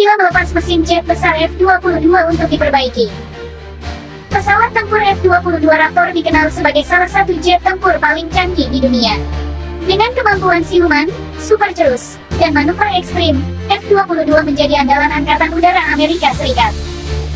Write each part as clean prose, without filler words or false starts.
Gila melepas mesin jet besar F-22 untuk diperbaiki. Pesawat tempur F-22 Raptor dikenal sebagai salah satu jet tempur paling canggih di dunia. Dengan kemampuan siluman, super jurus, dan manuver ekstrim, F-22 menjadi andalan Angkatan Udara Amerika Serikat.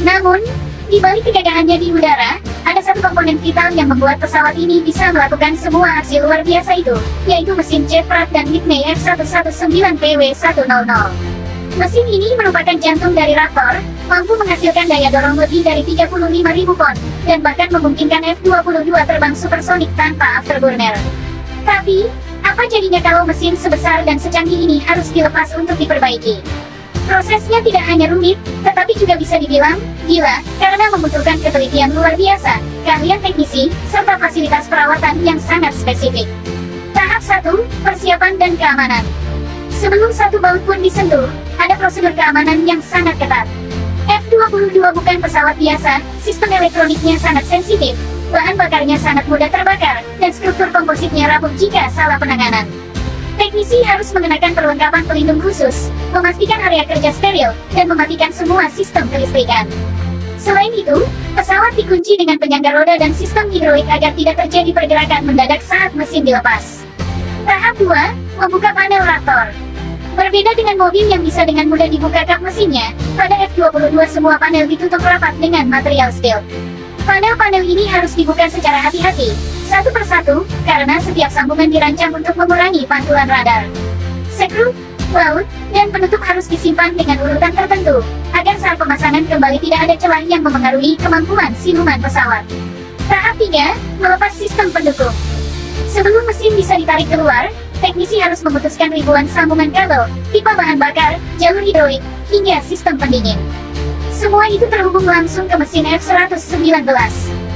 Namun, di balik kegagahannya di udara, ada satu komponen vital yang membuat pesawat ini bisa melakukan semua aksi luar biasa itu, yaitu mesin jet Pratt dan Whitney F119PW100. Mesin ini merupakan jantung dari Raptor, mampu menghasilkan daya dorong lebih dari 35.000 pon, dan bahkan memungkinkan F-22 terbang supersonik tanpa afterburner. Tapi, apa jadinya kalau mesin sebesar dan secanggih ini harus dilepas untuk diperbaiki? Prosesnya tidak hanya rumit, tetapi juga bisa dibilang gila, karena membutuhkan ketelitian luar biasa, keahlian teknisi, serta fasilitas perawatan yang sangat spesifik. Tahap 1, persiapan dan keamanan. Sebelum satu baut pun disentuh, ada prosedur keamanan yang sangat ketat. F-22 bukan pesawat biasa, sistem elektroniknya sangat sensitif, bahan bakarnya sangat mudah terbakar, dan struktur kompositnya rapuh jika salah penanganan. Teknisi harus mengenakan perlengkapan pelindung khusus, memastikan area kerja steril, dan mematikan semua sistem kelistrikan. Selain itu, pesawat dikunci dengan penyangga roda dan sistem hidrolik agar tidak terjadi pergerakan mendadak saat mesin dilepas. Tahap 2, membuka panel Raptor. Berbeda dengan mobil yang bisa dengan mudah dibuka kap mesinnya, pada F-22 semua panel ditutup rapat dengan material steel. Panel-panel ini harus dibuka secara hati-hati, satu persatu, karena setiap sambungan dirancang untuk mengurangi pantulan radar. Skru, baut, dan penutup harus disimpan dengan urutan tertentu, agar saat pemasangan kembali tidak ada celah yang memengaruhi kemampuan siluman pesawat. Tahap 3, melepas sistem pendukung. Sebelum mesin bisa ditarik keluar, teknisi harus memutuskan ribuan sambungan kabel, pipa bahan bakar, jalur hidrolik, hingga sistem pendingin. Semua itu terhubung langsung ke mesin F-119.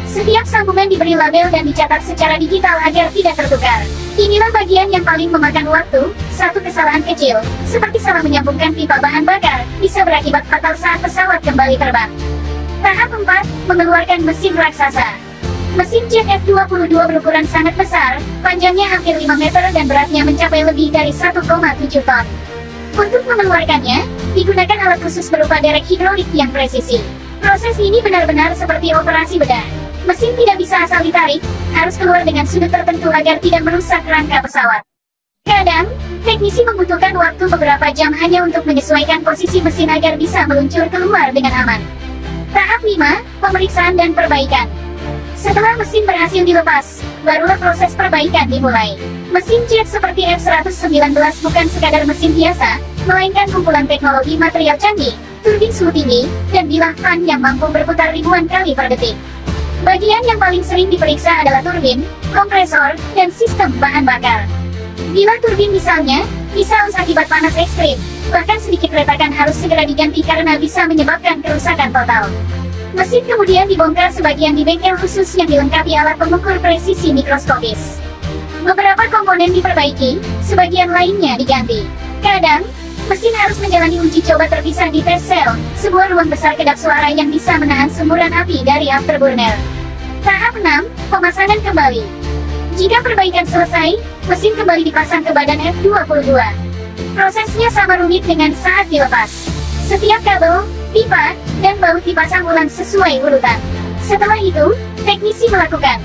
Setiap sambungan diberi label dan dicatat secara digital agar tidak tertukar. Inilah bagian yang paling memakan waktu. Satu kesalahan kecil, seperti salah menyambungkan pipa bahan bakar, bisa berakibat fatal saat pesawat kembali terbang. Tahap 4, mengeluarkan mesin raksasa. Mesin jet F-22 berukuran sangat besar, panjangnya hampir 5 meter dan beratnya mencapai lebih dari 1,7 ton. Untuk mengeluarkannya, digunakan alat khusus berupa derek hidrolik yang presisi. Proses ini benar-benar seperti operasi bedah. Mesin tidak bisa asal ditarik, harus keluar dengan sudut tertentu agar tidak merusak rangka pesawat. Kadang, teknisi membutuhkan waktu beberapa jam hanya untuk menyesuaikan posisi mesin agar bisa meluncur keluar dengan aman. Tahap 5, pemeriksaan dan perbaikan. Setelah mesin berhasil dilepas, barulah proses perbaikan dimulai. Mesin jet seperti F-119 bukan sekadar mesin biasa, melainkan kumpulan teknologi material canggih, turbin suhu tinggi, dan bilah fan yang mampu berputar ribuan kali per detik. Bagian yang paling sering diperiksa adalah turbin, kompresor, dan sistem bahan bakar. Bila turbin misalnya, bisa aus akibat panas ekstrim, bahkan sedikit retakan harus segera diganti karena bisa menyebabkan kerusakan total. Mesin kemudian dibongkar sebagian di bengkel khusus yang dilengkapi alat pengukur presisi mikroskopis. Beberapa komponen diperbaiki, sebagian lainnya diganti. Kadang, mesin harus menjalani uji coba terpisah di test cell, sebuah ruang besar kedap suara yang bisa menahan semburan api dari afterburner. Tahap 6, pemasangan kembali. Jika perbaikan selesai, mesin kembali dipasang ke badan F-22. Prosesnya sama rumit dengan saat dilepas. Setiap kabel, pipa, dan baut dipasang ulang sesuai urutan. Setelah itu, teknisi melakukan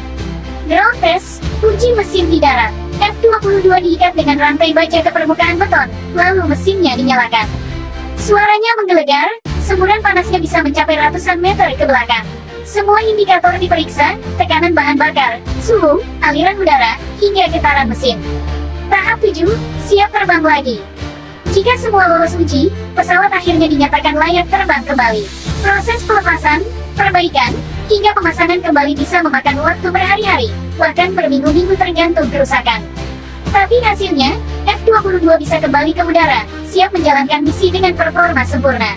ground test, uji mesin di darat. F-22 diikat dengan rantai baja ke permukaan beton, lalu mesinnya dinyalakan. Suaranya menggelegar, semburan panasnya bisa mencapai ratusan meter ke belakang. Semua indikator diperiksa, tekanan bahan bakar, suhu, aliran udara, hingga getaran mesin. Tahap 7, siap terbang lagi. Jika semua lolos uji, pesawat akhirnya dinyatakan layak terbang kembali. Proses pelepasan, perbaikan, hingga pemasangan kembali bisa memakan waktu berhari-hari, bahkan berminggu-minggu tergantung kerusakan. Tapi hasilnya, F-22 bisa kembali ke udara, siap menjalankan misi dengan performa sempurna.